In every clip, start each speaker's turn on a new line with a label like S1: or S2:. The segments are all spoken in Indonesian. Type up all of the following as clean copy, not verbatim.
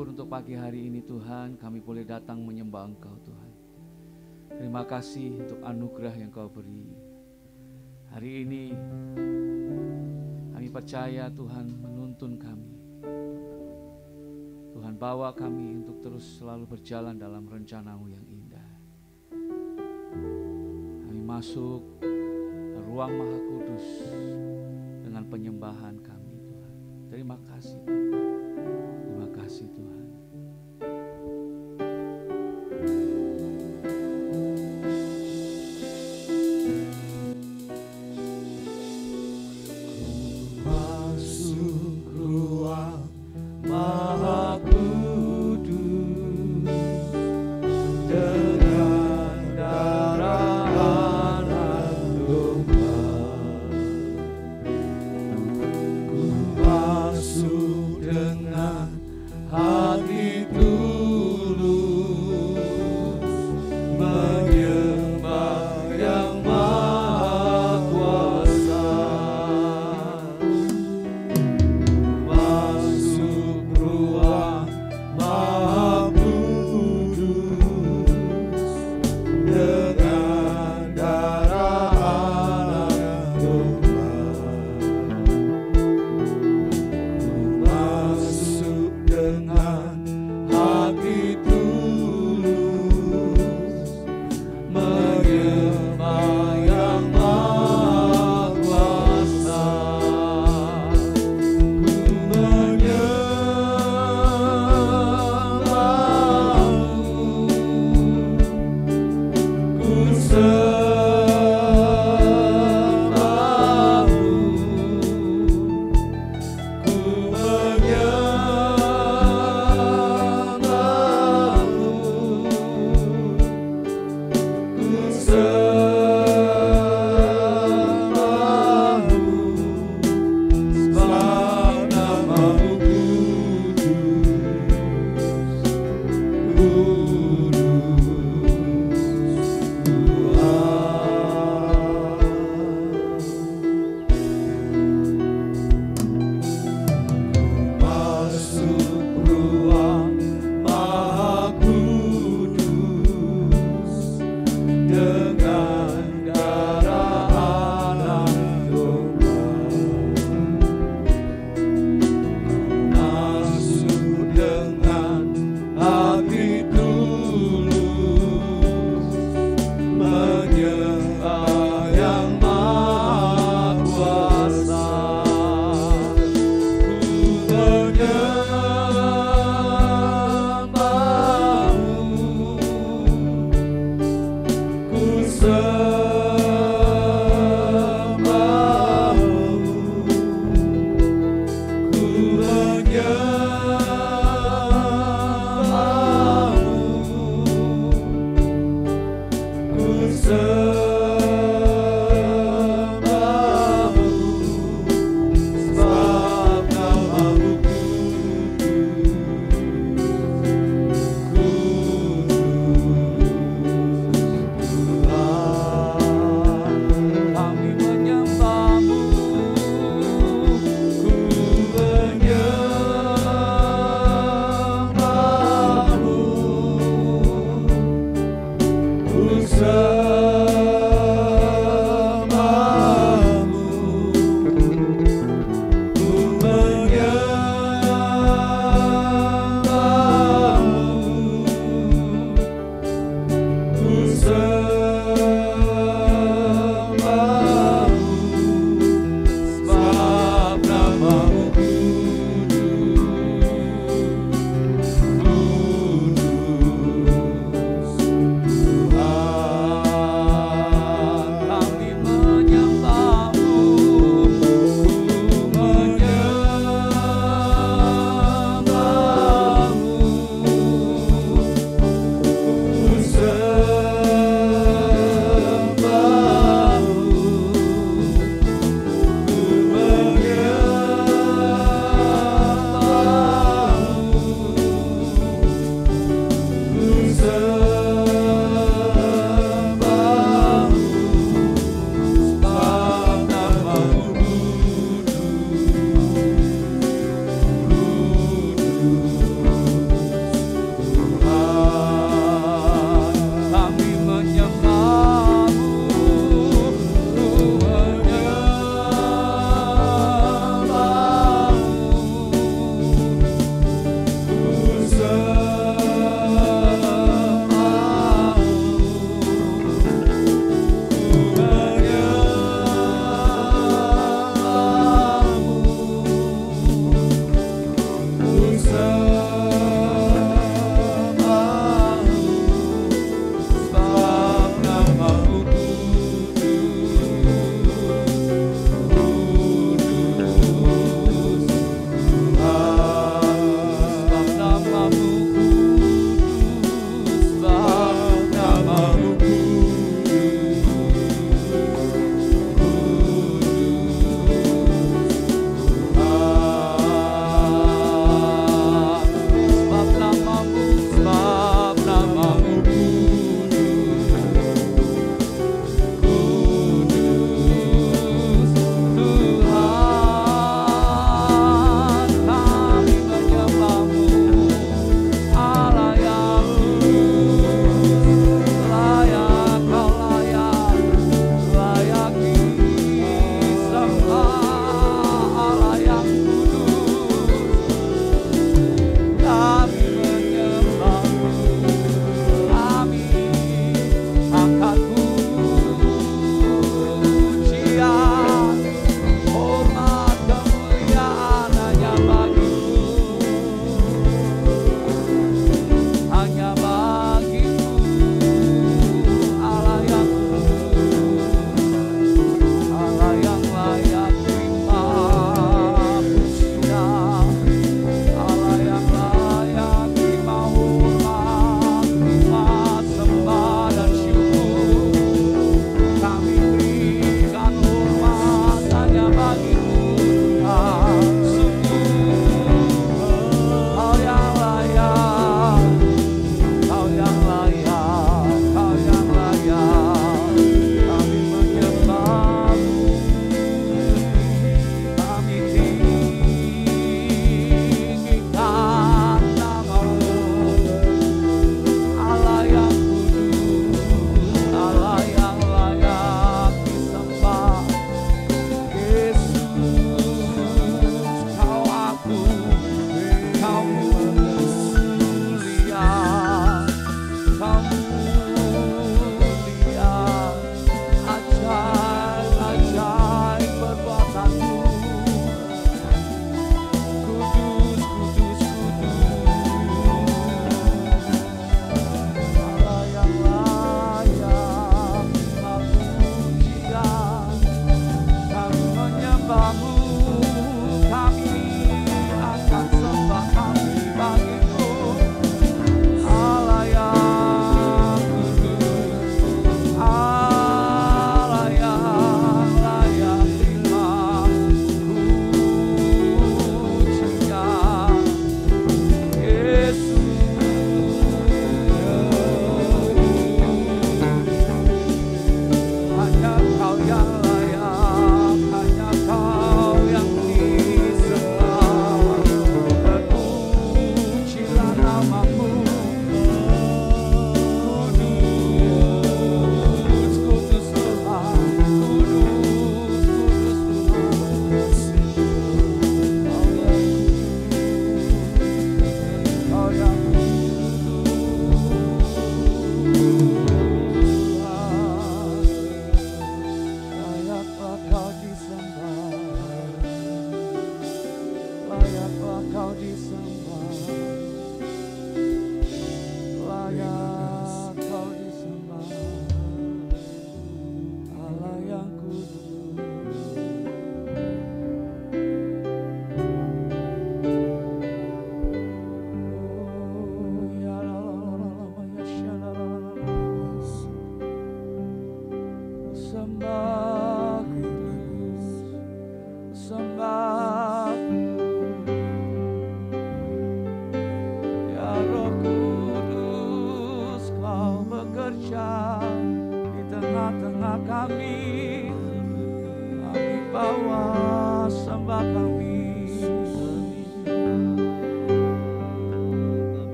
S1: bersyukur untuk pagi hari ini Tuhan, kami boleh datang menyembah Engkau Tuhan. Terima kasih untuk anugerah yang Kau beri. Hari ini kami percaya Tuhan menuntun kami. Tuhan bawa kami untuk terus selalu berjalan dalam rencana-Mu yang indah. Kami masuk ke ruang Maha Kudus dengan penyembahan kami Tuhan. Terima kasih Bapa. Terima kasih Tuhan.
S2: Hati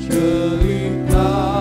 S2: Cerita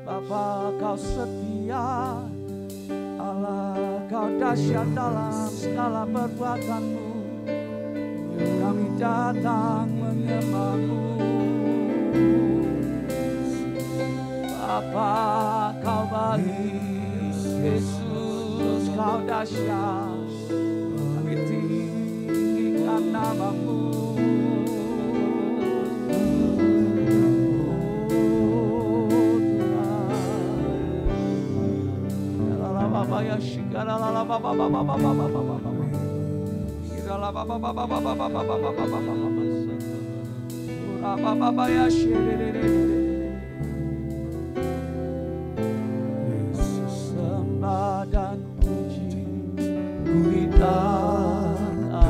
S2: Bapa, Kau setia, Allah, Kau dahsyat dalam segala perbuatan-Mu. Kami datang menyembah-Mu. Bapa, Kau baik, Yesus, Kau dahsyat. Kami tinggikan nama-Mu. Ya shikara la la ba ba ba ba ba ba ba ba ba ba. Ira la ba ba ba ba ba ba ba ba ba ba ba ba ba. Ura ba ba ba ya shirere. Yesus sembah dan puji kuitan-Mu.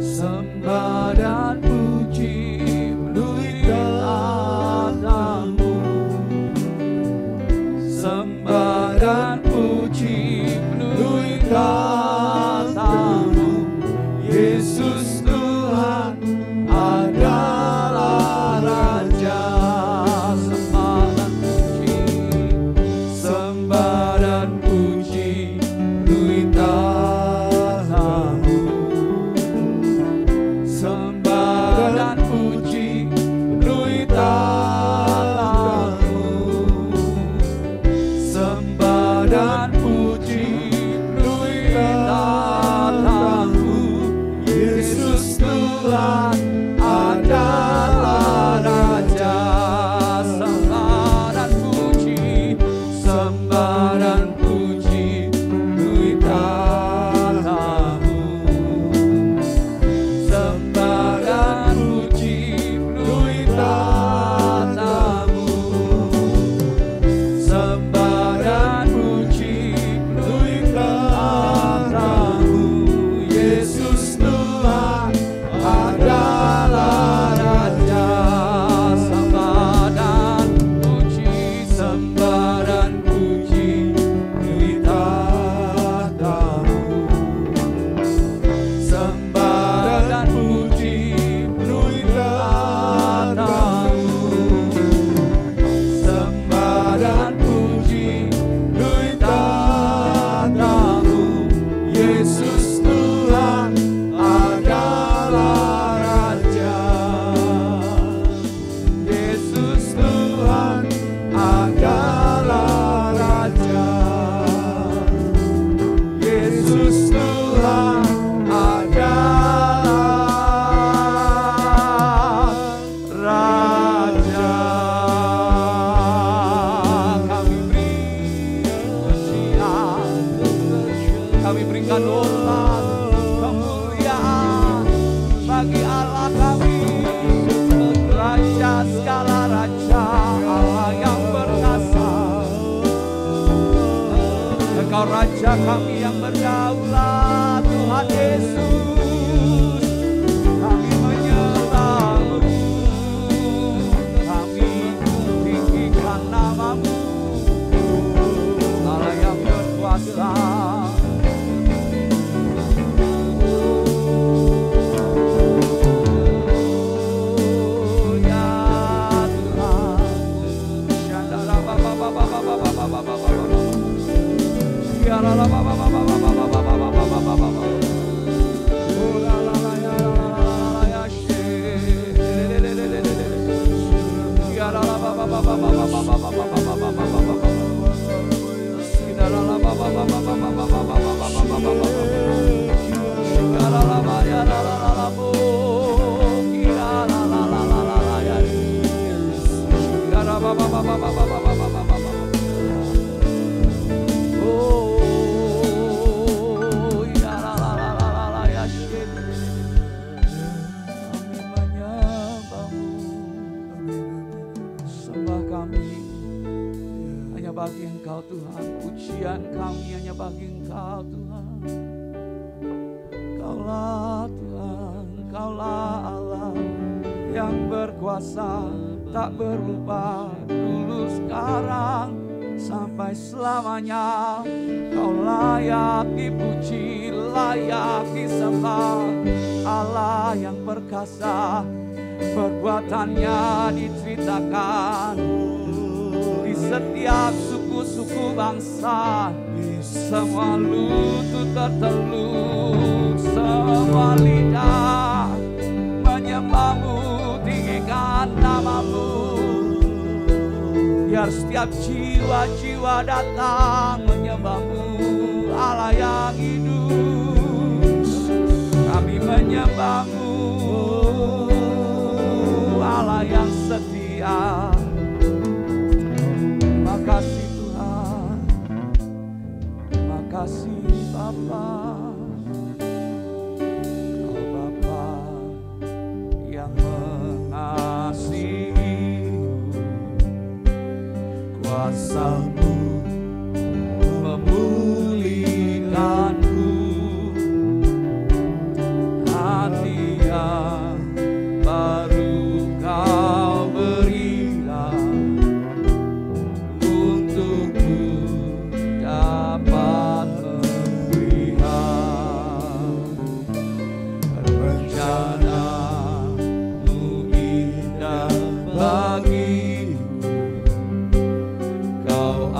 S2: Sembah dan puji kuitan-Mu. Sembah dan puji penuhi kata-Mu. Yesus Tuhan adalah Raja. Sembah dan puji penuhi kata-Mu. Sembah dan puji penuhi kata-Mu. Sembah dan puji penuhi kata-Mu. Yesus Tuhan adalah Raja. Sembah dan puji, sembah dan puji penuhi kata-Mu. Sembah dan puji penuhi kata-Mu. Sembah dan puji penuhi kata-Mu. Yesus Tuhan adalah Raja. Sembah dan puji, sembah dan puji penuhi kata-Mu. Sembah dan puji penuhi kata-Mu. Sembah dan puji penuhi kata-Mu. Yesus Tuhan adalah Raja. Yesus Tuhan adalah Raja. Yesus Tuhan adalah Raja. Kami beri pujian, kami berikan hormat, kemuliaan bagi Allah kami, Raja segala raja, Allah yang perkasa. Engkau Raja kami yang berdaulat, Tuhan Yesus. Kami menyembah-Mu, kami tinggikan nama-Mu, Allah yang berkuasa. bagi Engkau Tuhan, pujian kami hanya bagi Engkau Tuhan. Engkaulah Tuhan, Engkaulah Allah yang berkuasa, tak berubah dulu sekarang sampai selamanya. Kau layak dipuji, layak disembah, Allah yang perkasa, perbuatannya diceritakan di setiap suku-suku bangsa. Semua lutut terteluk, semua lidah menyembahmu, tinggikan namamu. Biar setiap jiwa-jiwa datang menyembahmu, Allah yang hidup. Kami menyembahmu, Allah yang setia. Terima kasih Tuhan, terima kasih Bapa. Kau Bapa yang mengasihi, kuasa-Mu memulihkanku, hati yang baru Kau berilah untukku dapat melihat rencana-Mu indah bagiku. Kau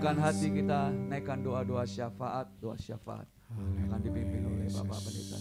S1: siapkan hati kita, naikkan doa-doa syafaat, akan dipimpin oleh Bapak Pendeta.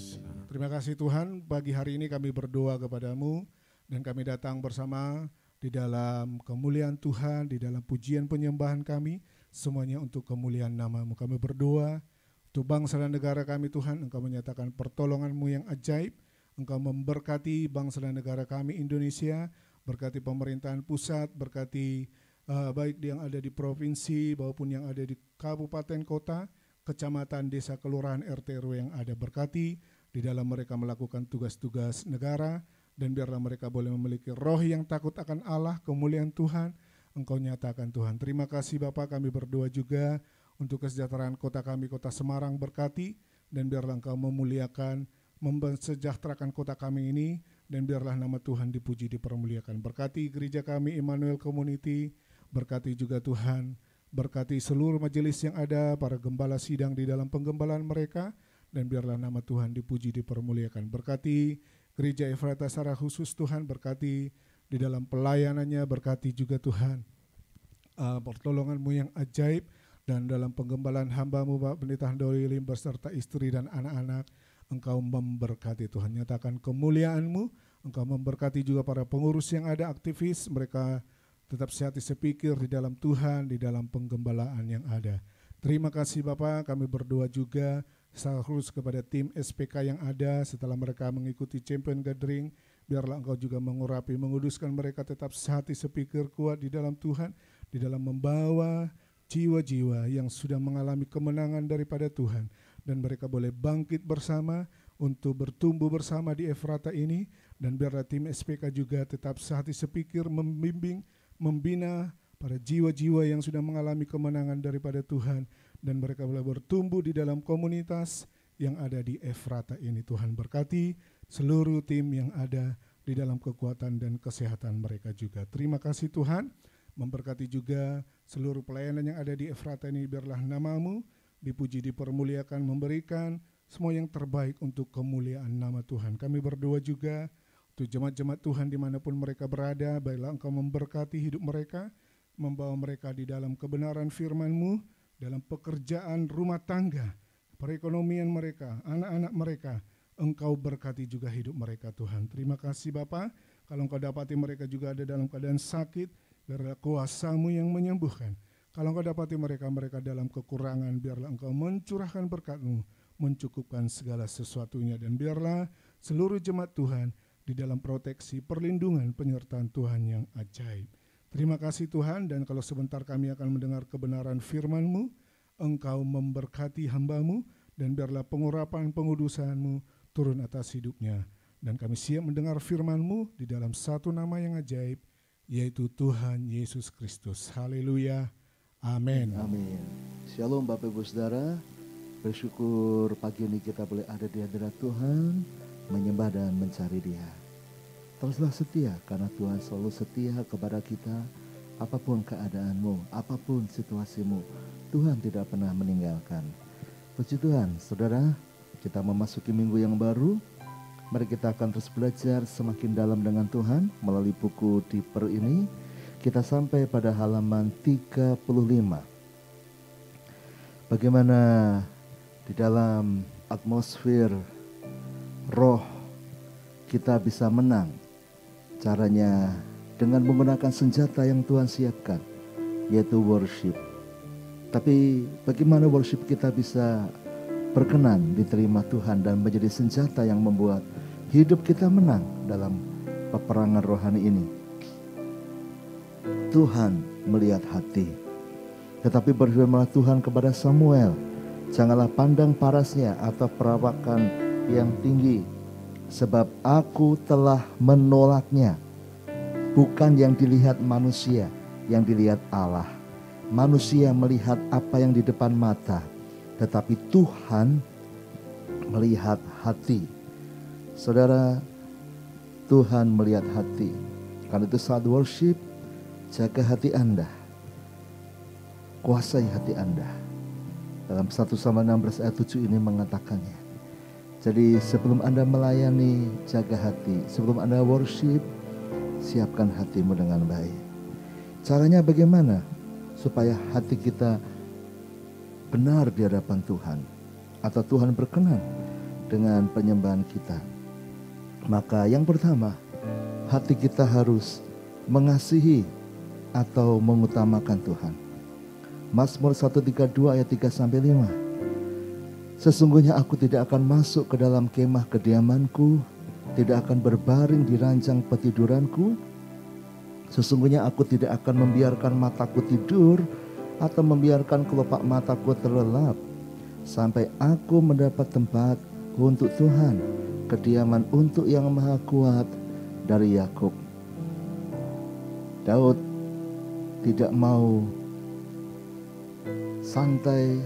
S3: Terima kasih Tuhan, pagi hari ini kami berdoa kepadamu dan kami datang bersama di dalam kemuliaan Tuhan, di dalam pujian penyembahan kami, semuanya untuk kemuliaan nama-Mu. Kami berdoa untuk bangsa dan negara kami Tuhan, Engkau menyatakan pertolongan-Mu yang ajaib, Engkau memberkati bangsa dan negara kami Indonesia, berkati pemerintahan pusat, berkati baik yang ada di provinsi maupun yang ada di kabupaten kota, kecamatan, desa, kelurahan, RT, RW yang ada, berkati di dalam mereka melakukan tugas-tugas negara, dan biarlah mereka boleh memiliki roh yang takut akan Allah, kemuliaan Tuhan, Engkau nyatakan Tuhan. Terima kasih Bapa, kami berdoa juga untuk kesejahteraan kota kami, kota Semarang, berkati, dan biarlah Engkau memuliakan, mensejahterakan kota kami ini, dan biarlah nama Tuhan dipuji, dipermuliakan. Berkati gereja kami, Immanuel Community, berkati juga Tuhan, berkati seluruh majelis yang ada, para gembala sidang di dalam penggembalaan mereka, dan biarlah nama Tuhan dipuji, dipermuliakan. Berkati gereja Efrata secara khusus Tuhan, berkati di dalam pelayanannya, berkati juga Tuhan pertolongan-Mu yang ajaib, dan dalam penggembalaan hamba-Mu Bapak Pendeta Handoli Lim beserta istri dan anak-anak, Engkau memberkati Tuhan, nyatakan kemuliaan-Mu, Engkau memberkati juga para pengurus yang ada, aktivis, mereka tetap sehati sepikir di dalam Tuhan, di dalam penggembalaan yang ada. Terima kasih Bapak, kami berdoa juga secara khusus kepada tim SPK yang ada setelah mereka mengikuti Champion Gathering, biarlah Engkau juga mengurapi, menguduskan mereka tetap sehati sepikir kuat di dalam Tuhan, di dalam membawa jiwa-jiwa yang sudah mengalami kemenangan daripada Tuhan, dan mereka boleh bangkit bersama untuk bertumbuh bersama di Efrata ini, dan biarlah tim SPK juga tetap sehati sepikir membimbing, membina para jiwa-jiwa yang sudah mengalami kemenangan daripada Tuhan, dan mereka boleh bertumbuh di dalam komunitas yang ada di Efrata ini. Tuhan berkati seluruh tim yang ada di dalam kekuatan dan kesehatan mereka juga. Terima kasih Tuhan, memberkati juga seluruh pelayanan yang ada di Efrata ini, biarlah nama-Mu dipuji, dipermuliakan, memberikan semua yang terbaik untuk kemuliaan nama Tuhan. Kami berdoa juga untuk jemaat-jemaat Tuhan dimanapun mereka berada, baiklah Engkau memberkati hidup mereka, membawa mereka di dalam kebenaran firman-Mu, dalam pekerjaan rumah tangga, perekonomian mereka, anak-anak mereka, Engkau berkati juga hidup mereka Tuhan. Terima kasih Bapa, kalau Engkau dapati mereka juga ada dalam keadaan sakit, biarlah kuasa-Mu yang menyembuhkan. Kalau Engkau dapati mereka dalam kekurangan, biarlah Engkau mencurahkan berkat-Mu, mencukupkan segala sesuatunya, dan biarlah seluruh jemaat Tuhan di dalam proteksi, perlindungan, penyertaan Tuhan yang ajaib. Terima kasih Tuhan, dan kalau sebentar kami akan mendengar kebenaran firman-Mu, Engkau memberkati hamba-Mu, dan biarlah pengurapan pengudusan-Mu turun atas hidupnya. Dan kami siap mendengar firman-Mu di dalam satu nama yang ajaib, yaitu Tuhan Yesus Kristus. Haleluya. Amin.
S4: Amin. Shalom Bapak Ibu Saudara, bersyukur pagi ini kita boleh ada di hadirat Tuhan, menyembah dan mencari Dia. Teruslah setia, karena Tuhan selalu setia kepada kita. Apapun keadaanmu, apapun situasimu, Tuhan tidak pernah meninggalkan. Puji Tuhan, saudara, kita memasuki minggu yang baru. Mari kita akan terus belajar semakin dalam dengan Tuhan melalui buku Deeper ini. Kita sampai pada halaman 35. Bagaimana di dalam atmosfer roh kita bisa menang. Caranya dengan menggunakan senjata yang Tuhan siapkan, yaitu worship. Tapi bagaimana worship kita bisa berkenan diterima Tuhan dan menjadi senjata yang membuat hidup kita menang dalam peperangan rohani ini? Tuhan melihat hati. Tetapi berfirmanlah Tuhan kepada Samuel, janganlah pandang parasnya atau perawakan yang tinggi, sebab aku telah menolaknya. Bukan yang dilihat manusia, yang dilihat Allah. Manusia melihat apa yang di depan mata, tetapi Tuhan melihat hati. Saudara, Tuhan melihat hati. Karena itu saat worship, jaga hati Anda, kuasai hati Anda. Dalam 1 Samuel 16 ayat 7 ini mengatakannya. Jadi sebelum Anda melayani, jaga hati. Sebelum Anda worship, siapkan hatimu dengan baik. Caranya bagaimana? Supaya hati kita benar di hadapan Tuhan, atau Tuhan berkenan dengan penyembahan kita, maka yang pertama, hati kita harus mengasihi atau mengutamakan Tuhan. Mazmur 132 ayat 3-5. Sesungguhnya aku tidak akan masuk ke dalam kemah kediamanku, tidak akan berbaring di ranjang petiduranku. Sesungguhnya aku tidak akan membiarkan mataku tidur atau membiarkan kelopak mataku terlelap sampai aku mendapat tempat untuk Tuhan, kediaman untuk Yang Maha Kuat dari Yakub. Daud tidak mau santai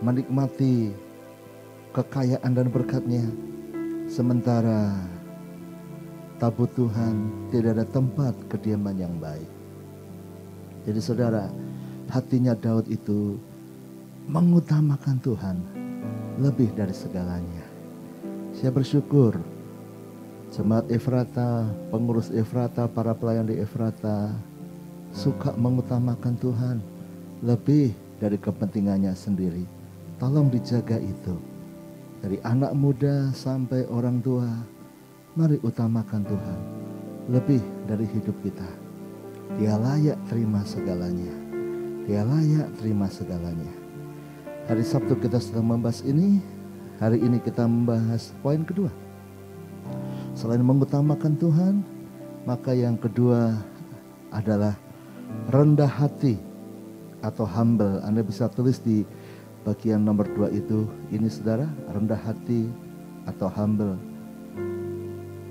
S4: menikmati kekayaan dan berkatnya, sementara tabut Tuhan tidak ada tempat kediaman yang baik. Jadi saudara, hatinya Daud itu mengutamakan Tuhan lebih dari segalanya. Saya bersyukur jemaat Efrata, pengurus Efrata, para pelayan di Efrata suka mengutamakan Tuhan lebih dari kepentingannya sendiri. Tolong dijaga itu. Dari anak muda sampai orang tua, mari utamakan Tuhan lebih dari hidup kita. Dia layak terima segalanya. Dia layak terima segalanya. Hari Sabtu kita sedang membahas ini. Hari ini kita membahas poin kedua. Selain mengutamakan Tuhan, maka yang kedua adalah rendah hati atau humble. Anda bisa tulis di bagian nomor 2 itu. Ini saudara, rendah hati atau humble.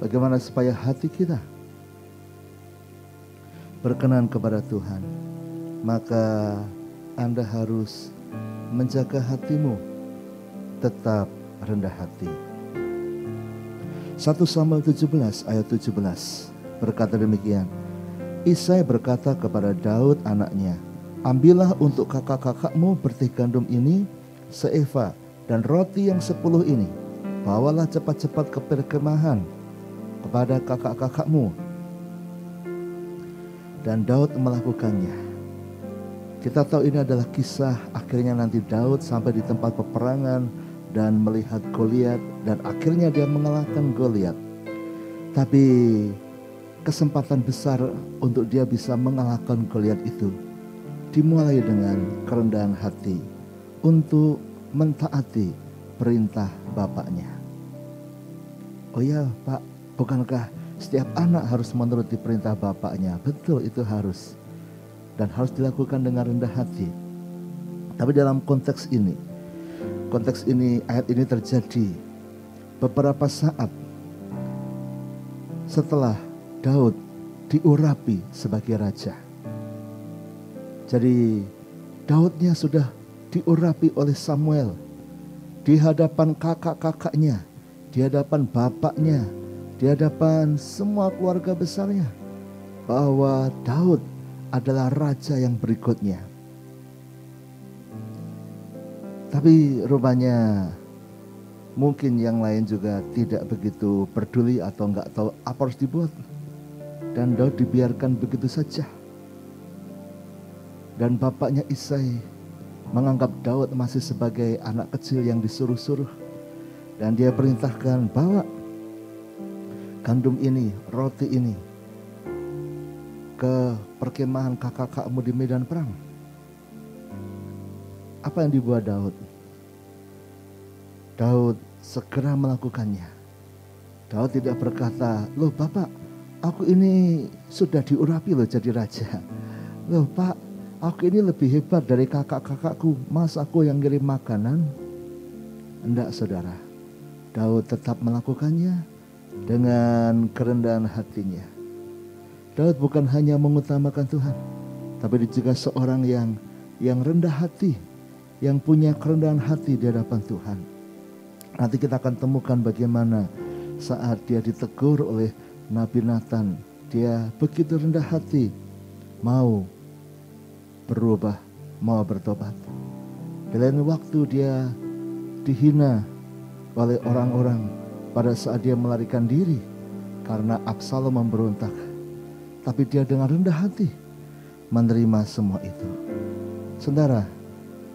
S4: Bagaimana supaya hati kita berkenan kepada Tuhan? Maka Anda harus menjaga hatimu tetap rendah hati. 1 Samuel 17 ayat 17 berkata demikian. Isai berkata kepada Daud anaknya, ambillah untuk kakak-kakakmu bertih gandum ini seeva dan roti yang 10 ini. Bawalah cepat-cepat ke perkemahan kepada kakak-kakakmu. Dan Daud melakukannya. Kita tahu ini adalah kisah akhirnya nanti Daud sampai di tempat peperangan dan melihat Goliat, dan akhirnya dia mengalahkan Goliat. Tapi kesempatan besar untuk dia bisa mengalahkan Goliat itu dimulai dengan kerendahan hati untuk mentaati perintah bapaknya. Oh ya Pak, bukankah setiap anak harus menuruti perintah bapaknya? Betul, itu harus. Dan harus dilakukan dengan rendah hati. Tapi dalam konteks ini, ayat ini terjadi beberapa saat setelah Daud diurapi sebagai raja. Jadi Daudnya sudah diurapi oleh Samuel di hadapan kakak-kakaknya, di hadapan bapaknya, di hadapan semua keluarga besarnya, bahwa Daud adalah raja yang berikutnya. Tapi rupanya mungkin yang lain juga tidak begitu peduli atau nggak tahu apa harus dibuat. Dan Daud dibiarkan begitu saja. Dan bapaknya Isai menganggap Daud masih sebagai anak kecil yang disuruh-suruh. Dan dia perintahkan, bawa gandum ini, roti ini ke perkemahan kakak-kakakmu di medan perang. Apa yang dibuat Daud? Daud segera melakukannya. Daud tidak berkata, loh Bapak, aku ini sudah diurapi loh jadi raja. Loh Pak, aku ini lebih hebat dari kakak-kakakku, masa aku yang ngirim makanan? Enggak saudara, Daud tetap melakukannya dengan kerendahan hatinya. Daud bukan hanya mengutamakan Tuhan, tapi dia juga seorang yang rendah hati, yang punya kerendahan hati di hadapan Tuhan. Nanti kita akan temukan bagaimana saat dia ditegur oleh Nabi Nathan, dia begitu rendah hati, mau berubah, mau bertobat. Di lain waktu dia dihina oleh orang-orang pada saat dia melarikan diri karena Absalom memberontak. Tapi dia dengan rendah hati menerima semua itu. Saudara,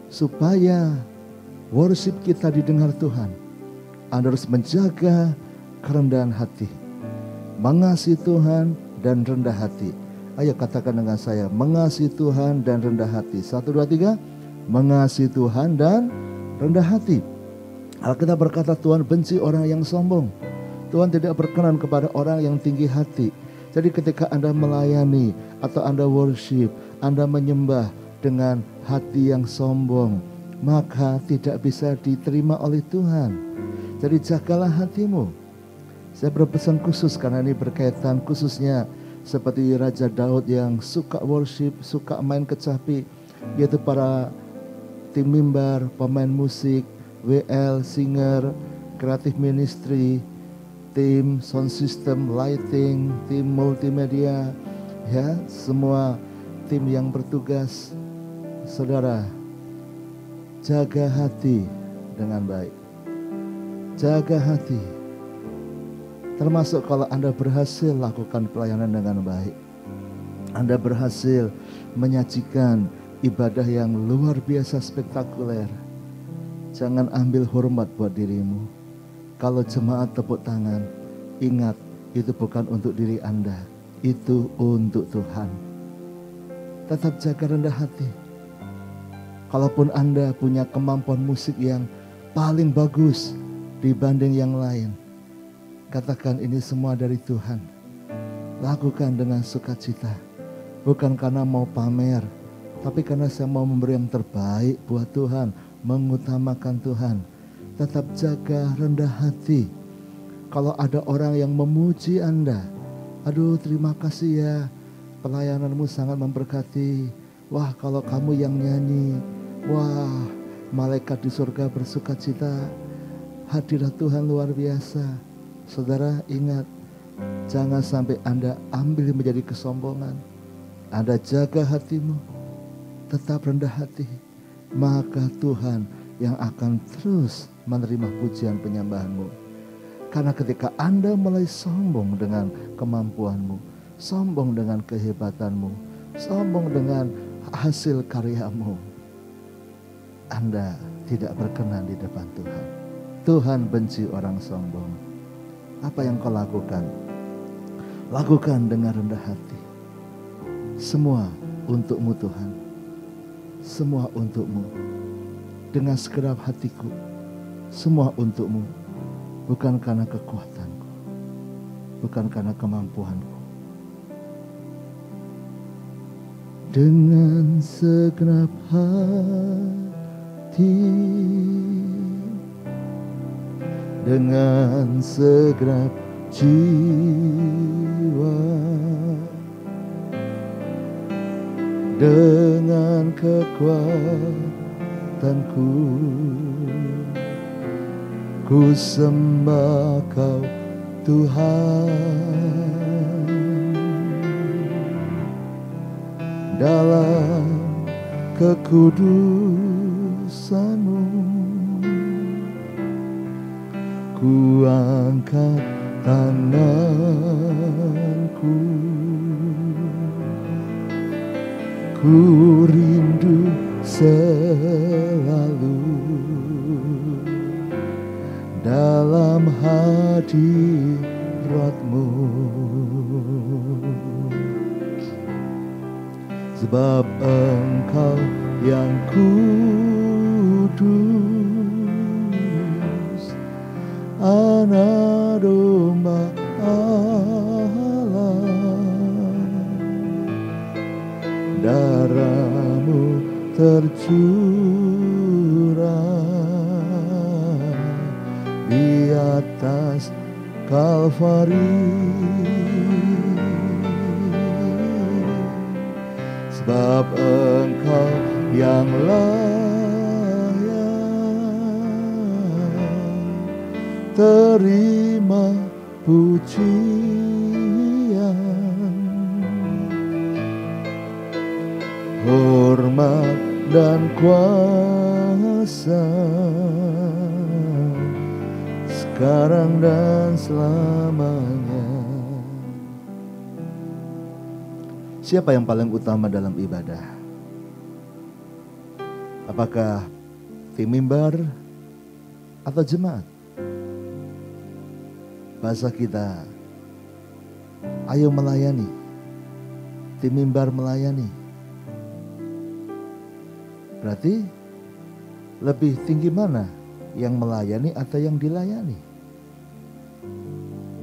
S4: supaya worship kita didengar Tuhan, Anda harus menjaga kerendahan hati, mengasihi Tuhan dan rendah hati. Ayo katakan dengan saya, mengasihi Tuhan dan rendah hati. 1, 2, 3, mengasihi Tuhan dan rendah hati. Alkitab berkata Tuhan benci orang yang sombong. Tuhan tidak berkenan kepada orang yang tinggi hati. Jadi ketika Anda melayani atau Anda worship, Anda menyembah dengan hati yang sombong, maka tidak bisa diterima oleh Tuhan. Jadi jagalah hatimu. Saya berpesan khusus karena ini berkaitan khususnya seperti Raja Daud yang suka worship, suka main kecapi, yaitu para tim mimbar, pemain musik, WL, singer, creative ministry, tim sound system, lighting, tim multimedia, ya, semua tim yang bertugas. Saudara, jaga hati dengan baik. Jaga hati. Termasuk kalau Anda berhasil lakukan pelayanan dengan baik. Anda berhasil menyajikan ibadah yang luar biasa spektakuler. Jangan ambil hormat buat dirimu. Kalau jemaat tepuk tangan, ingat itu bukan untuk diri Anda, itu untuk Tuhan. Tetap jaga rendah hati. Kalaupun Anda punya kemampuan musik yang paling bagus dibanding yang lain, katakan ini semua dari Tuhan. Lakukan dengan sukacita. Bukan karena mau pamer, tapi karena saya mau memberi yang terbaik buat Tuhan, mengutamakan Tuhan. Tetap jaga rendah hati. Kalau ada orang yang memuji Anda, aduh terima kasih ya, pelayananmu sangat memberkati. Wah kalau kamu yang nyanyi, wah malaikat di surga bersukacita. Hadirat Tuhan luar biasa. Saudara ingat, jangan sampai Anda ambil menjadi kesombongan. Anda jaga hatimu, tetap rendah hati, maka Tuhan yang akan terus menerima pujian penyembahanmu. Karena ketika Anda mulai sombong dengan kemampuanmu, sombong dengan kehebatanmu, sombong dengan hasil karyamu, Anda tidak berkenan di depan Tuhan. Tuhan benci orang sombong. Apa yang kau lakukan? Lakukan dengan rendah hati. Semua untukmu Tuhan. Semua untukmu. Dengan segenap hatiku. Semua untukmu. Bukan karena kekuatanku. Bukan karena kemampuanku. Dengan segenap hati. Dengan segenap jiwa, dengan kekuatanku, ku sembah Kau Tuhan. Dalam kekudusan-Mu ku angkat tanganku, ku rindu selalu dalam hadirat-Mu. Sebab Engkau yang kudus, Anak domba Allah, darah-Mu tercurah di atas Kalvari. Sebab Engkau yang terima pujian, hormat dan kuasa, sekarang dan selamanya. Siapa yang paling utama dalam ibadah? Apakah tim mimbar atau jemaat? Bahasa kita, ayo melayani. Tim mimbar melayani. Berarti lebih tinggi mana? Yang melayani atau yang dilayani?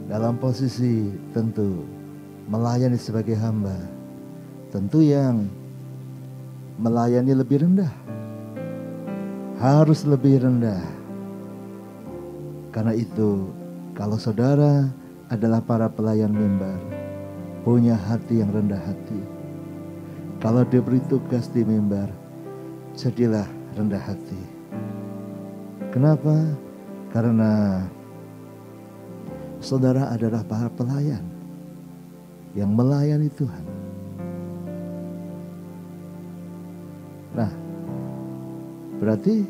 S4: Dalam posisi tentu melayani sebagai hamba, tentu yang melayani lebih rendah. Harus lebih rendah. Karena itu, kalau saudara adalah para pelayan mimbar, punya hati yang rendah hati. Kalau diberi tugas di mimbar, jadilah rendah hati. Kenapa? Karena saudara adalah para pelayan yang melayani Tuhan. Nah, berarti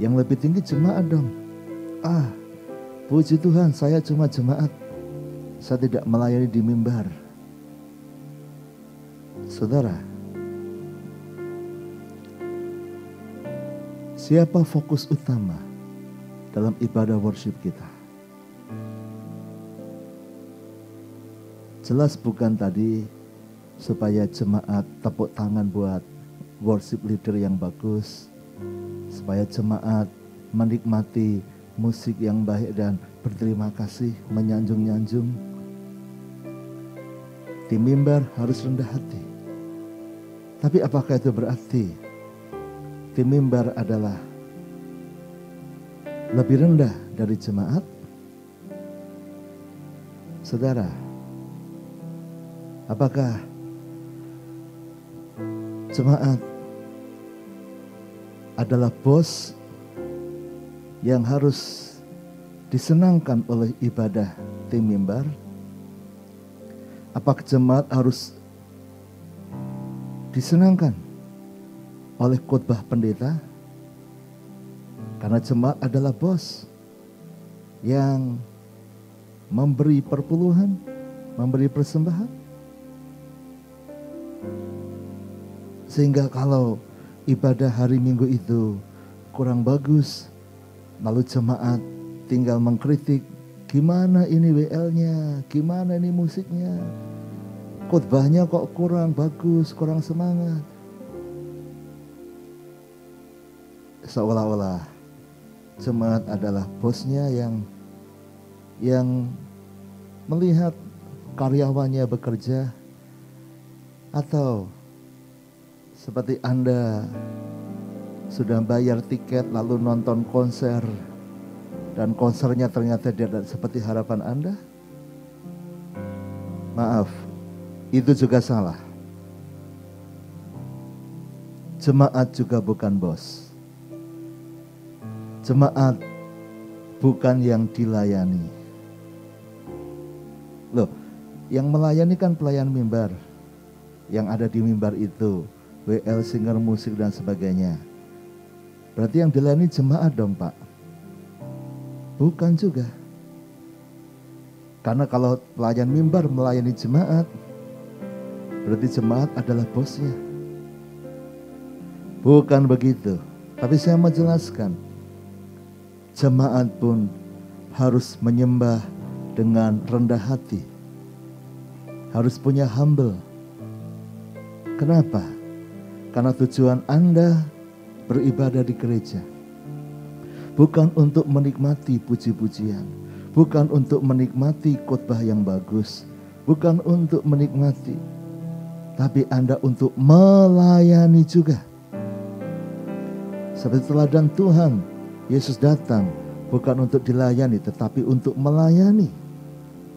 S4: yang lebih tinggi jemaat dong. Puji Tuhan, saya cuma jemaat. Saya tidak melayani di mimbar. Saudara, siapa fokus utama dalam ibadah worship kita? Jelas bukan tadi supaya jemaat tepuk tangan buat worship leader yang bagus, supaya jemaat menikmati musik yang baik dan berterima kasih, menyanjung-nyanjung. Di mimbar harus rendah hati. Tapi apakah itu berarti di mimbar adalah lebih rendah dari jemaat? Saudara, apakah jemaat adalah bos yang harus disenangkan oleh ibadah tim mimbar? Apakah jemaat harus disenangkan oleh khotbah pendeta? Karena jemaat adalah bos yang memberi perpuluhan, memberi persembahan. Sehingga kalau ibadah hari Minggu itu kurang bagus, lalu jemaat tinggal mengkritik, gimana ini WL-nya, gimana ini musiknya, khotbahnya kok kurang bagus, kurang semangat. Seolah-olah jemaat adalah bosnya yang melihat karyawannya bekerja, atau seperti Anda sudah bayar tiket lalu nonton konser dan konsernya ternyata tidak seperti harapan Anda. Maaf, itu juga salah. Jemaat juga bukan bos. Jemaat bukan yang dilayani. Loh, yang melayani kan pelayan mimbar. Yang ada di mimbar itu WL, singer, musik dan sebagainya. Berarti yang dilayani jemaat dong, Pak. Bukan juga. Karena kalau pelayan mimbar melayani jemaat, berarti jemaat adalah bosnya. Bukan begitu. Tapi saya mau jelaskan, jemaat pun harus menyembah dengan rendah hati. Harus punya humble. Kenapa? Karena tujuan Anda beribadah di gereja bukan untuk menikmati puji-pujian, bukan untuk menikmati khotbah yang bagus, bukan untuk menikmati, tapi Anda untuk melayani juga. Seperti teladan Tuhan, Yesus datang bukan untuk dilayani tetapi untuk melayani,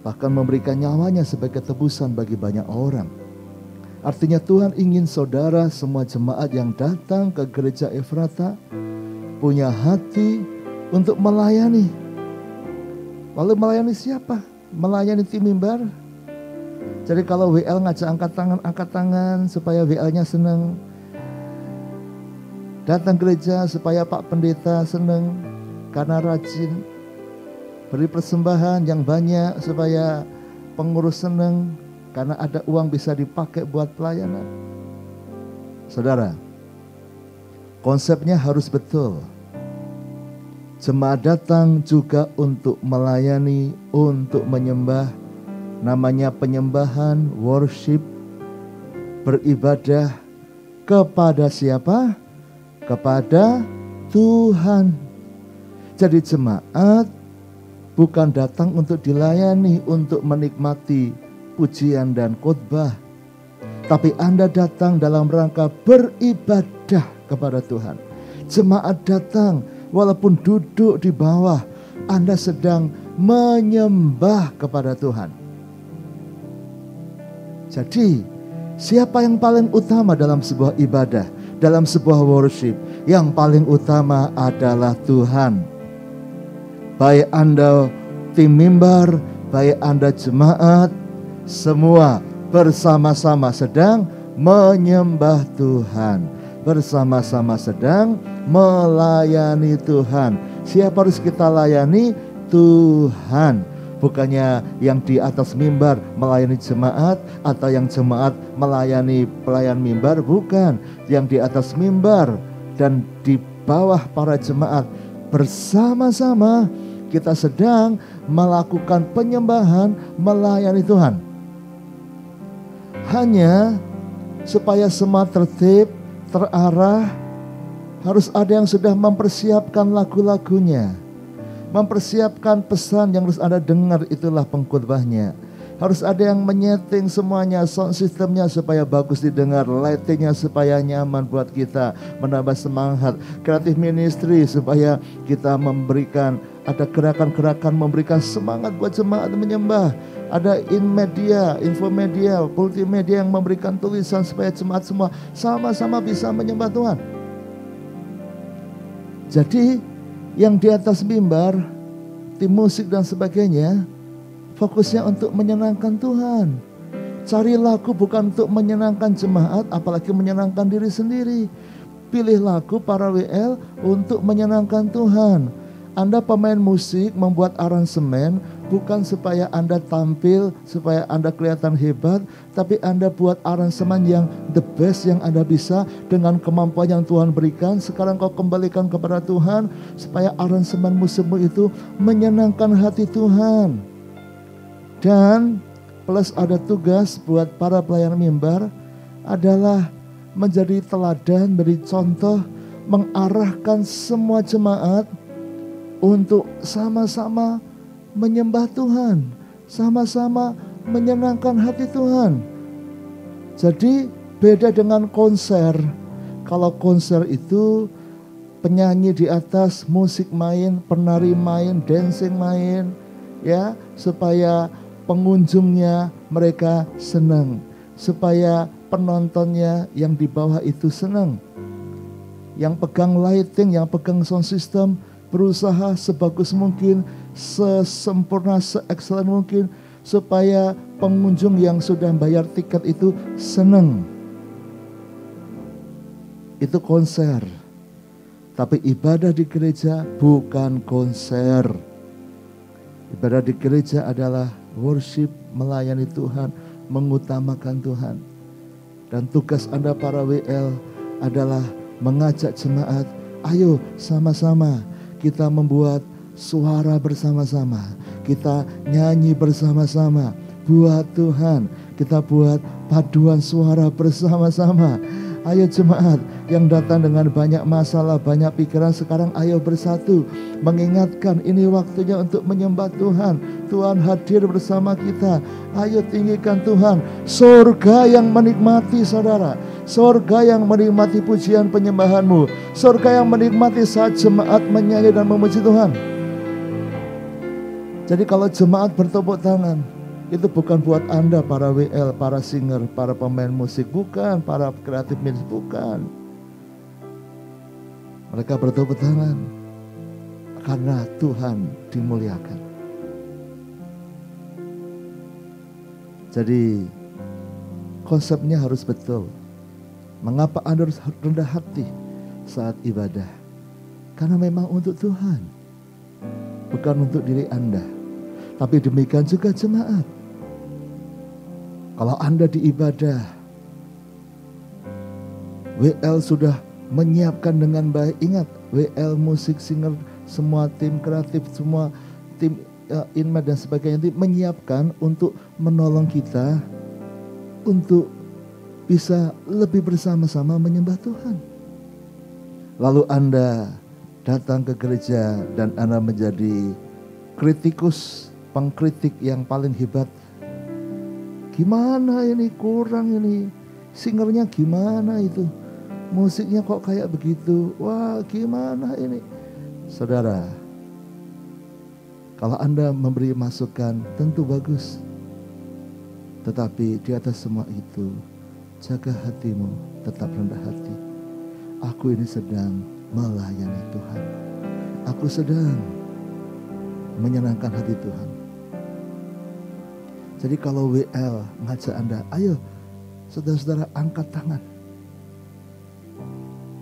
S4: bahkan memberikan nyawanya sebagai tebusan bagi banyak orang. Artinya Tuhan ingin saudara semua jemaat yang datang ke gereja Efrata punya hati untuk melayani. Lalu melayani siapa? Melayani tim mimbar. Jadi kalau WL ngajak angkat tangan supaya WL-nya senang. Datang gereja supaya Pak Pendeta senang karena rajin. Beri persembahan yang banyak supaya pengurus senang karena ada uang bisa dipakai buat pelayanan. Saudara, Konsepnya harus betul. Jemaat datang juga untuk melayani, untuk menyembah. Namanya penyembahan, worship, beribadah kepada siapa? Kepada Tuhan. Jadi jemaat bukan datang untuk dilayani, untuk menikmati pujian dan khotbah. Tapi Anda datang dalam rangka beribadah kepada Tuhan. Jemaat datang walaupun duduk di bawah, Anda sedang menyembah kepada Tuhan. Jadi, siapa yang paling utama dalam sebuah ibadah, dalam sebuah worship? Yang paling utama adalah Tuhan. Baik Anda tim mimbar, baik Anda jemaat, semua bersama-sama sedang menyembah Tuhan. Bersama-sama sedang melayani Tuhan. Siapa harus kita layani? Tuhan. Bukannya yang di atas mimbar melayani jemaat, atau yang jemaat melayani pelayan mimbar, bukan. Yang di atas mimbar dan di bawah para jemaat bersama-sama kita sedang melakukan penyembahan, melayani Tuhan. Hanya supaya semua tertib, terarah, harus ada yang sudah mempersiapkan lagu-lagunya, mempersiapkan pesan yang harus Anda dengar, itulah pengkhotbahnya. Harus ada yang menyeting semuanya, sound systemnya supaya bagus didengar, lightingnya supaya nyaman buat kita, menambah semangat, creative ministry supaya kita memberikan, ada gerakan-gerakan memberikan semangat buat jemaat menyembah. Ada infomedia, multimedia yang memberikan tulisan supaya jemaat semua sama-sama bisa menyembah Tuhan. Jadi yang di atas mimbar, tim musik dan sebagainya, fokusnya untuk menyenangkan Tuhan. Cari lagu bukan untuk menyenangkan jemaat, apalagi menyenangkan diri sendiri. Pilih lagu para WL untuk menyenangkan Tuhan. Anda pemain musik membuat aransemen bukan supaya Anda tampil, supaya Anda kelihatan hebat, tapi Anda buat aransemen yang the best yang Anda bisa dengan kemampuan yang Tuhan berikan. Sekarang kau kembalikan kepada Tuhan supaya aransemen musikmu itu menyenangkan hati Tuhan. Dan plus ada tugas buat para pelayan mimbar adalah menjadi teladan, beri contoh, mengarahkan semua jemaat untuk sama-sama menyembah Tuhan, sama-sama menyenangkan hati Tuhan. Jadi beda dengan konser. Kalau konser itu penyanyi di atas, musik main, penari main, dancing main, ya, supaya pengunjungnya mereka senang, supaya penontonnya yang di bawah itu senang. Yang pegang lighting, yang pegang sound system berusaha sebagus mungkin, sesempurna, se-excellent mungkin, supaya pengunjung yang sudah bayar tiket itu senang. Itu konser. Tapi ibadah di gereja bukan konser. Ibadah di gereja adalah worship, melayani Tuhan, mengutamakan Tuhan. Dan tugas Anda para WL adalah mengajak jemaat, ayo sama-sama kita membuat suara bersama-sama, kita nyanyi bersama-sama buat Tuhan, kita buat paduan suara bersama-sama. Ayo jemaat yang datang dengan banyak masalah, banyak pikiran, sekarang ayo bersatu mengingatkan ini waktunya untuk menyembah Tuhan. Tuhan hadir bersama kita. Ayo tinggikan Tuhan. Surga yang menikmati saudara, surga yang menikmati pujian penyembahanmu, surga yang menikmati saat jemaat menyanyi dan memuji Tuhan. Jadi kalau jemaat bertepuk tangan, itu bukan buat Anda para WL, para singer, para pemain musik, bukan, para kreatif musik, bukan. Mereka bertepuk tangan karena Tuhan dimuliakan. Jadi konsepnya harus betul. Mengapa Anda harus rendah hati saat ibadah? Karena memang untuk Tuhan, bukan untuk diri Anda. Tapi demikian juga jemaat. Kalau Anda di ibadah, WL sudah menyiapkan dengan baik. Ingat, WL Music Singer, semua tim kreatif, semua tim Inmed dan sebagainya menyiapkan untuk menolong kita untuk bisa lebih bersama-sama menyembah Tuhan. Lalu Anda datang ke gereja dan Anda menjadi kritikus, pengkritik yang paling hebat. Gimana ini, kurang ini, singernya gimana itu, musiknya kok kayak begitu, wah gimana ini. Saudara, kalau Anda memberi masukan tentu bagus. Tetapi di atas semua itu, jaga hatimu tetap rendah hati. Aku ini sedang melayani Tuhan. Aku sedang menyenangkan hati Tuhan. Jadi kalau WL ngajak Anda, ayo saudara-saudara angkat tangan.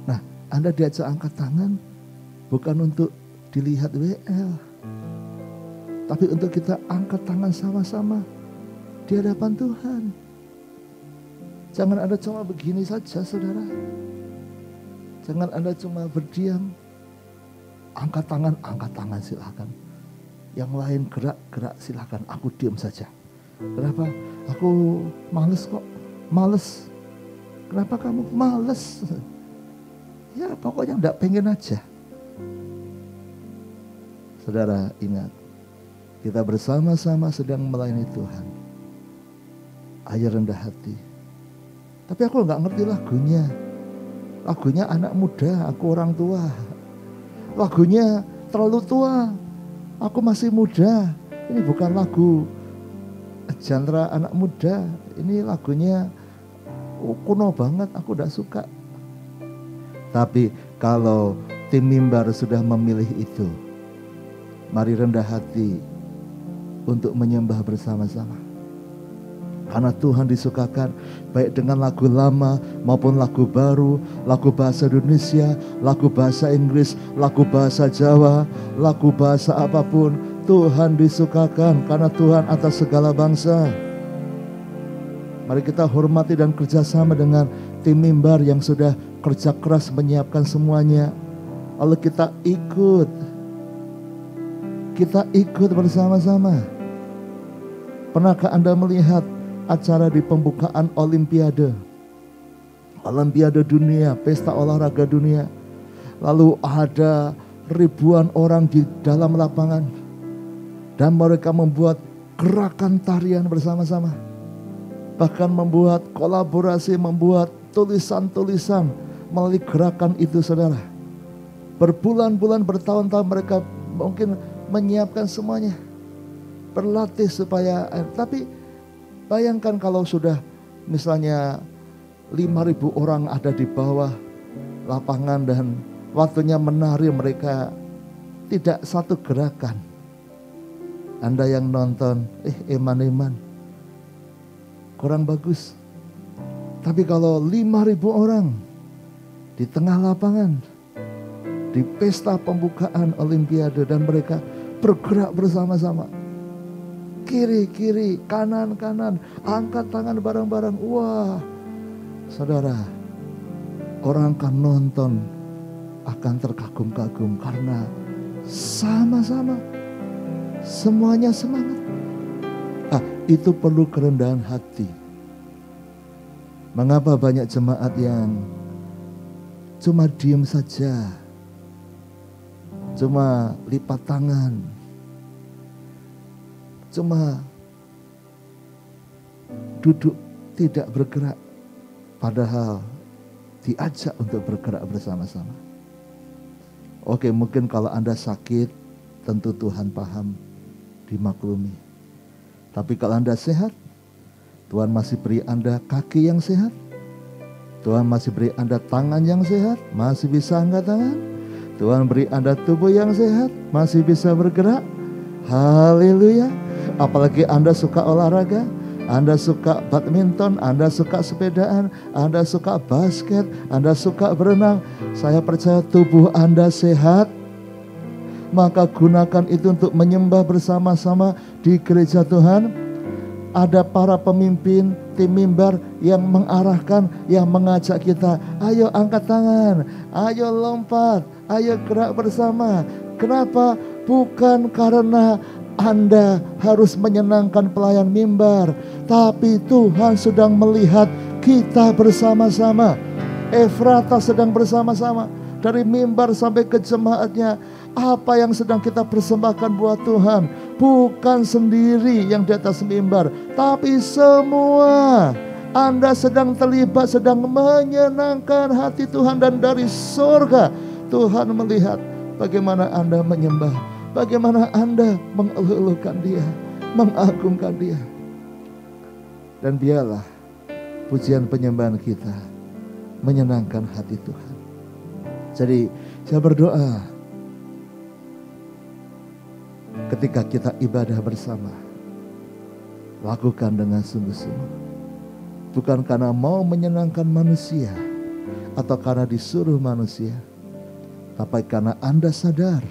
S4: Nah, Anda diajak angkat tangan bukan untuk dilihat WL, tapi untuk kita angkat tangan sama-sama di hadapan Tuhan. Jangan Anda cuma begini saja, saudara. Jangan Anda cuma berdiam. Angkat tangan silakan. Yang lain gerak silakan. Aku diam saja. Kenapa? Aku males kok. Males. Kenapa kamu males? Ya pokoknya enggak pengen aja. Saudara ingat, kita bersama-sama sedang melayani Tuhan. Ayo rendah hati. Tapi aku nggak ngerti lagunya. Lagunya anak muda, aku orang tua. Lagunya terlalu tua, aku masih muda. Ini bukan lagu genre anak muda. Ini lagunya kuno banget, aku udah suka. Tapi kalau tim mimbar sudah memilih itu, mari rendah hati untuk menyembah bersama-sama. Karena Tuhan disukakan baik dengan lagu lama maupun lagu baru, lagu bahasa Indonesia, lagu bahasa Inggris, lagu bahasa Jawa, lagu bahasa apapun. Tuhan disukakan karena Tuhan atas segala bangsa. Mari kita hormati dan kerjasama dengan tim mimbar yang sudah kerja keras menyiapkan semuanya. Lalu kita ikut bersama-sama. Pernahkah Anda melihat acara di pembukaan Olimpiade dunia, pesta olahraga dunia? Lalu ada ribuan orang di dalam lapangan dan mereka membuat gerakan tarian bersama-sama. Bahkan membuat kolaborasi, membuat tulisan-tulisan melalui gerakan itu, saudara. Berbulan-bulan, bertahun-tahun mereka mungkin menyiapkan semuanya. Berlatih supaya, tapi bayangkan kalau sudah misalnya 5.000 orang ada di bawah lapangan dan waktunya menari, mereka tidak satu gerakan. Anda yang nonton, eman-eman, kurang bagus. Tapi kalau 5.000 orang di tengah lapangan, di pesta pembukaan Olimpiade dan mereka bergerak bersama-sama. Kiri, kanan, angkat tangan bareng-bareng. Wah, saudara, orang akan nonton, akan terkagum-kagum karena sama-sama, semuanya semangat. Itu perlu kerendahan hati. Mengapa banyak jemaat yang cuma diem saja, cuma lipat tangan, cuma duduk tidak bergerak, padahal diajak untuk bergerak bersama-sama. Oke, mungkin kalau Anda sakit, tentu Tuhan paham, dimaklumi. Tapi kalau Anda sehat, Tuhan masih beri Anda kaki yang sehat, Tuhan masih beri Anda tangan yang sehat, masih bisa angkat tangan, Tuhan beri Anda tubuh yang sehat, masih bisa bergerak. Haleluya. Apalagi Anda suka olahraga, Anda suka badminton, Anda suka sepedaan, Anda suka basket, Anda suka berenang. Saya percaya tubuh Anda sehat, maka gunakan itu untuk menyembah bersama-sama di gereja Tuhan. ada para pemimpin tim mimbar yang mengarahkan, yang mengajak kita, ayo angkat tangan, ayo lompat, ayo gerak bersama. Kenapa? Bukan karena Anda harus menyenangkan pelayan mimbar, tapi Tuhan sedang melihat kita bersama-sama. Efrata sedang bersama-sama, dari mimbar sampai ke jemaatnya. Apa yang sedang kita persembahkan buat Tuhan, bukan sendiri yang di atas mimbar, tapi semua. Anda sedang terlibat, sedang menyenangkan hati Tuhan, dan dari surga Tuhan melihat bagaimana Anda menyembah, bagaimana Anda mengeluhkan Dia, mengagungkan Dia. Dan biarlah pujian penyembahan kita menyenangkan hati Tuhan. Jadi saya berdoa, ketika kita ibadah bersama, lakukan dengan sungguh-sungguh. Bukan karena mau menyenangkan manusia atau karena disuruh manusia, tapi karena Anda sadar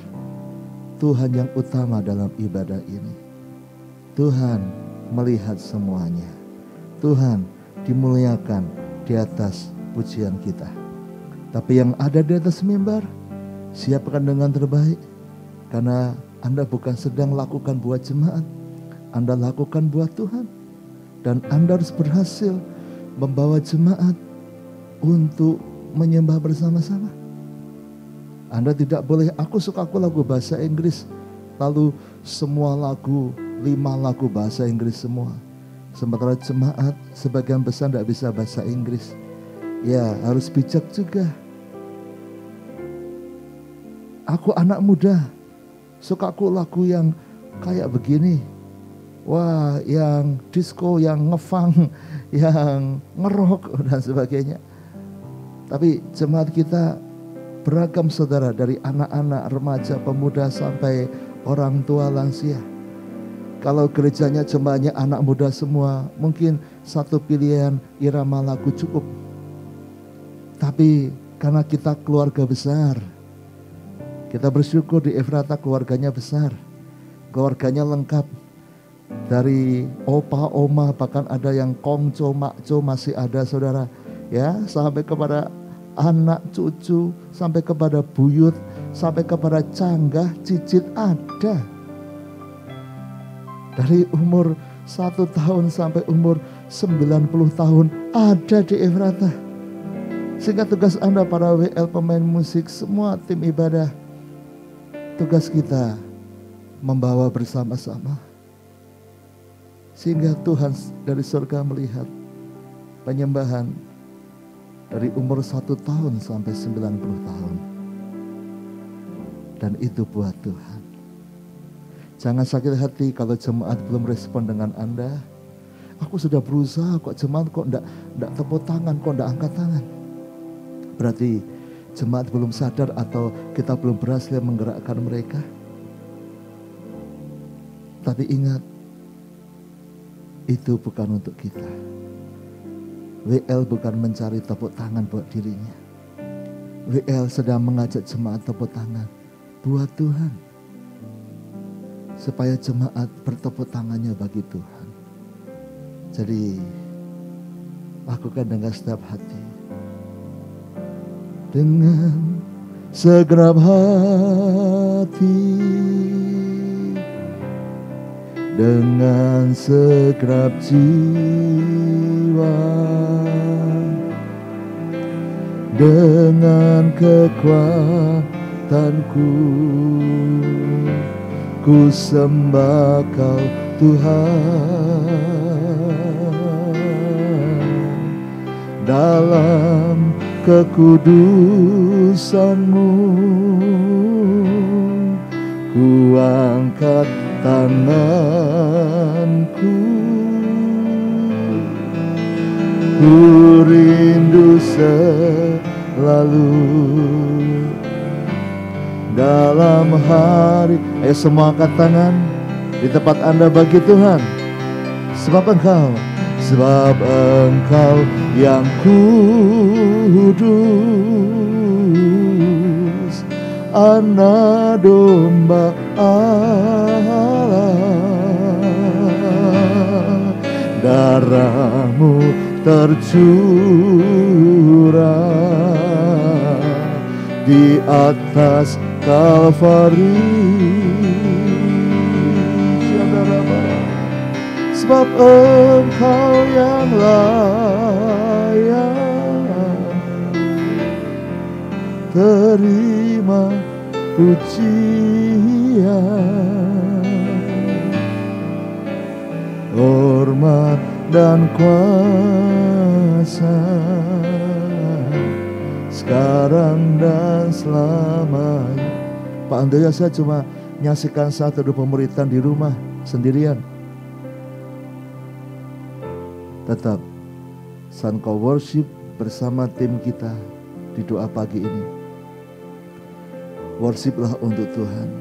S4: Tuhan yang utama dalam ibadah ini. Tuhan melihat semuanya. Tuhan dimuliakan di atas pujian kita. Tapi yang ada di atas mimbar, siapkan dengan terbaik. Karena Anda bukan sedang lakukan buat jemaat, Anda lakukan buat Tuhan. Dan Anda harus berhasil membawa jemaat untuk menyembah bersama-sama. Anda tidak boleh, aku lagu bahasa Inggris, lalu semua lagu, 5 lagu bahasa Inggris semua. Sementara jemaat sebagian besar tidak bisa bahasa Inggris. Ya, harus bijak juga. Aku anak muda, sukaku lagu yang kayak begini. Wah, yang disco, yang ngefunk, yang ngerok dan sebagainya. Tapi jemaat kita beragam saudara, dari anak-anak, remaja, pemuda sampai orang tua lansia. Kalau gerejanya jemaatnya anak muda semua, mungkin satu pilihan irama lagu cukup. Tapi karena kita keluarga besar, kita bersyukur di Efrata keluarganya besar, keluarganya lengkap. Dari opa, oma, bahkan ada yang kongco, makco masih ada saudara. Ya, sampai kepada anak, cucu, sampai kepada buyut, sampai kepada canggah, cicit ada. Dari umur 1 tahun sampai umur 90 tahun ada di Efrata. Sehingga tugas Anda para WL, pemain musik, semua tim ibadah, tugas kita membawa bersama-sama. Sehingga Tuhan dari surga melihat penyembahan dari umur 1 tahun sampai 90 tahun. Dan itu buat Tuhan. Jangan sakit hati kalau jemaat belum respon dengan Anda. Aku sudah berusaha kok, jemaat kok enggak tepuk tangan, kok enggak angkat tangan. Berarti jemaat belum sadar atau kita belum berhasil menggerakkan mereka. Tapi ingat, itu bukan untuk kita. WL bukan mencari tepuk tangan buat dirinya. WL sedang mengajak jemaat tepuk tangan buat Tuhan. Supaya jemaat bertepuk tangannya bagi Tuhan. Jadi lakukan dengan setiap hati. Dengan segenap hati, dengan segenap jiwa, dengan kekuatanku, ku sembah Kau Tuhan. Dalam kekudusan-Mu, ku angkat tanganku, ku rindu selalu dalam hari. Ayo semua angkat tangan di tempat Anda bagi Tuhan. Sebab Engkau yang kudus, Anak domba Allah darahmu tercurah di atas Kalvari. Sebab Engkau yang layak terima pujian, hormat dan kuasa sekarang dan selamanya. Pak Andreas, saya cuma nyaksikan satu pemuritan di rumah sendirian. Tetap Sunco Worship bersama tim kita di doa pagi ini. Worshiplah untuk Tuhan.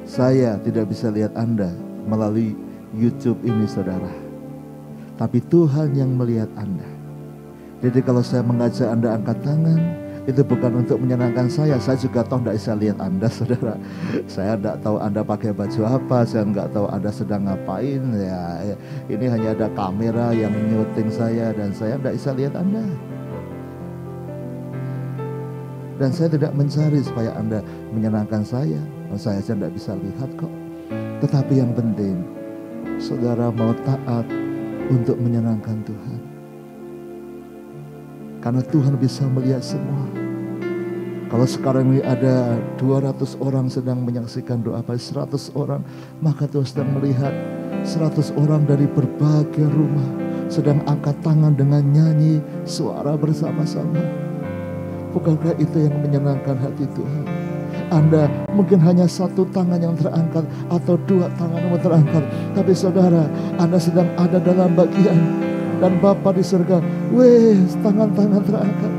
S4: Saya tidak bisa lihat Anda melalui YouTube ini, saudara. Tapi Tuhan yang melihat Anda. Jadi kalau saya mengajak Anda angkat tangan, itu bukan untuk menyenangkan saya juga tahu tidak bisa lihat Anda, saudara. Saya tidak tahu Anda pakai baju apa, saya tidak tahu Anda sedang ngapain. Ya, ini hanya ada kamera yang nyuting saya dan saya tidak bisa lihat Anda. Dan saya tidak mencari supaya Anda menyenangkan saya saja tidak bisa lihat kok. Tetapi yang penting, saudara mau taat untuk menyenangkan Tuhan. Karena Tuhan bisa melihat semua. Kalau sekarang ini ada 200 orang sedang menyaksikan doa pagi, 100 orang, maka Tuhan sedang melihat 100 orang dari berbagai rumah sedang angkat tangan dengan nyanyi suara bersama-sama. Bukankah itu yang menyenangkan hati Tuhan? Anda mungkin hanya satu tangan yang terangkat atau dua tangan yang terangkat, tapi saudara, Anda sedang ada dalam bagian. Dan Bapa di surga, tangan-tangan terangkat.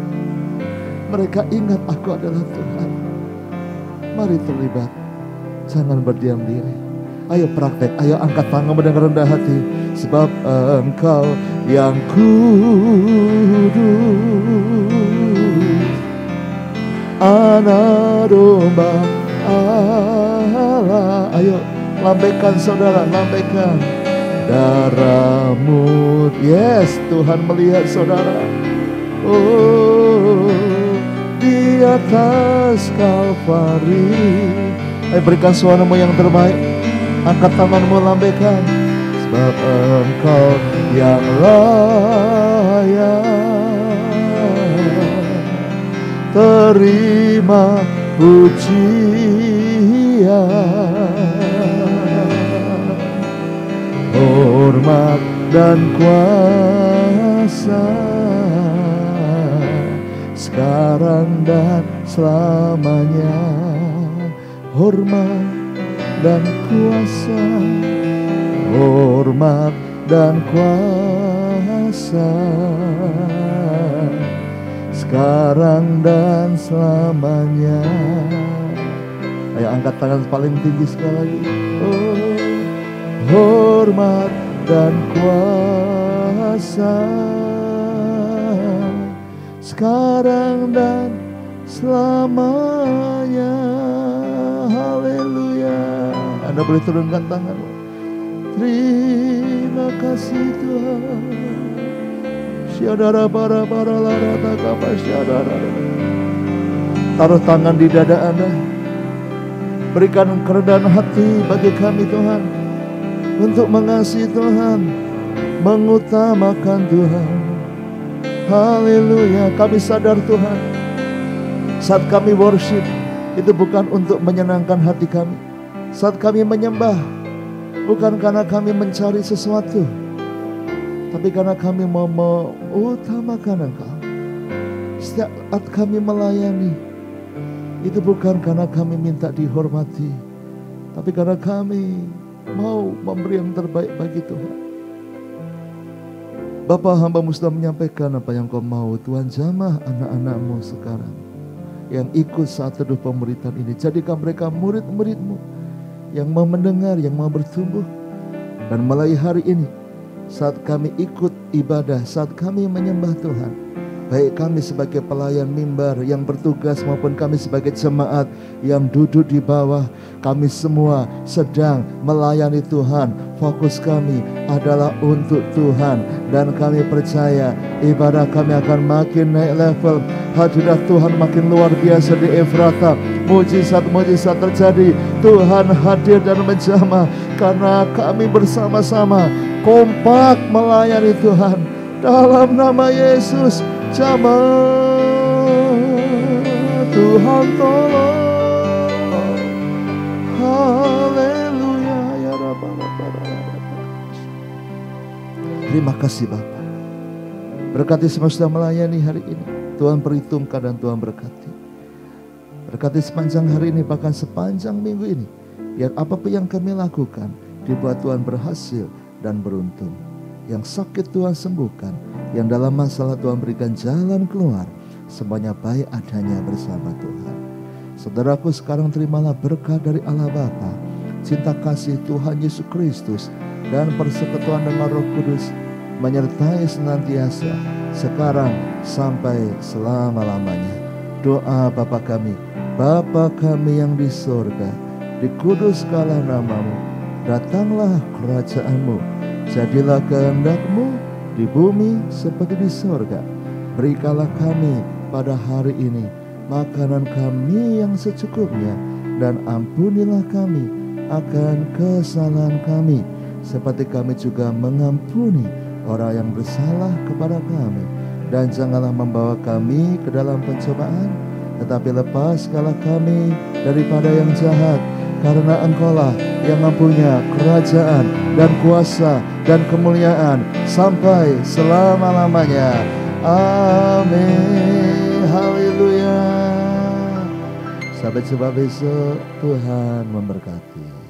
S4: Mereka ingat aku adalah Tuhan. Mari terlibat, jangan berdiam diri. Ayo praktek, ayo angkat tangan dengan rendah hati. Sebab Engkau yang kudus, Anak domba Allah. Ayo lambaikan saudara, lambaikan. Darahmu, yes, Tuhan melihat saudara. Oh, di atas Kalvari. Ayo berikan suaramu yang terbaik. Angkat tanganmu, lambaikan. Sebab Engkau yang layak terima pujian, hormat dan kuasa sekarang dan selamanya. Hormat dan kuasa, hormat dan kuasa sekarang dan selamanya. Ayo angkat tangan paling tinggi sekali lagi. Oh, hormat dan kuasa sekarang dan selamanya. Haleluya. Anda boleh turunkan tanganmu. Terima kasih Tuhan. Syadara para lara takapa syadara. Taruh tangan di dada Anda. Berikan kerendahan hati bagi kami Tuhan, untuk mengasihi Tuhan, mengutamakan Tuhan. Haleluya. Kami sadar Tuhan, saat kami worship itu bukan untuk menyenangkan hati kami. Saat kami menyembah bukan karena kami mencari sesuatu, tapi karena kami mau mengutamakan Engkau. Setiap saat kami melayani, itu bukan karena kami minta dihormati, tapi karena kami mau memberi yang terbaik bagi Tuhan. Bapa, hamba-Mu sudah menyampaikan apa yang Kau mau. Tuhan, jamah anak-anak-Mu sekarang yang ikut saat teduh pemuritan ini. Jadikan mereka murid-murid-Mu yang mau mendengar, yang mau bertumbuh. Dan mulai hari ini, saat kami ikut ibadah, saat kami menyembah Tuhan, baik kami sebagai pelayan mimbar yang bertugas maupun kami sebagai jemaat yang duduk di bawah, kami semua sedang melayani Tuhan. Fokus kami adalah untuk Tuhan, dan kami percaya ibadah kami akan makin naik level. Hadirat Tuhan makin luar biasa di Efrata. Mujizat-mujizat terjadi. Tuhan hadir dan menjamah karena kami bersama-sama kompak melayani Tuhan. Dalam nama Yesus, jamah Tuhan tolong. Haleluya ya Rabbana. Terima kasih Bapa. Berkati semua sudah melayani hari ini. Tuhan perhitungkan dan Tuhan berkati. Berkati sepanjang hari ini, bahkan sepanjang minggu ini. Biar apapun yang kami lakukan dibuat Tuhan berhasil dan beruntung. Yang sakit Tuhan sembuhkan, yang dalam masalah Tuhan berikan jalan keluar. Semuanya baik adanya bersama Tuhan. Saudaraku, sekarang terimalah berkat dari Allah Bapa, cinta kasih Tuhan Yesus Kristus, dan persekutuan dengan Roh Kudus menyertai senantiasa sekarang sampai selama-lamanya. Doa Bapa kami yang di sorga, dikuduskanlah namamu, datanglah kerajaanmu, jadilah kehendak-Mu di bumi seperti di sorga. Berikanlah kami pada hari ini makanan kami yang secukupnya, dan ampunilah kami akan kesalahan kami, seperti kami juga mengampuni orang yang bersalah kepada kami. Dan janganlah membawa kami ke dalam pencobaan, tetapi lepaskanlah kami daripada yang jahat. Karena Engkaulah yang mempunyai kerajaan dan kuasa dan kemuliaan sampai selama-lamanya. Amin. Haleluya. Sampai jumpa besok. Tuhan memberkati.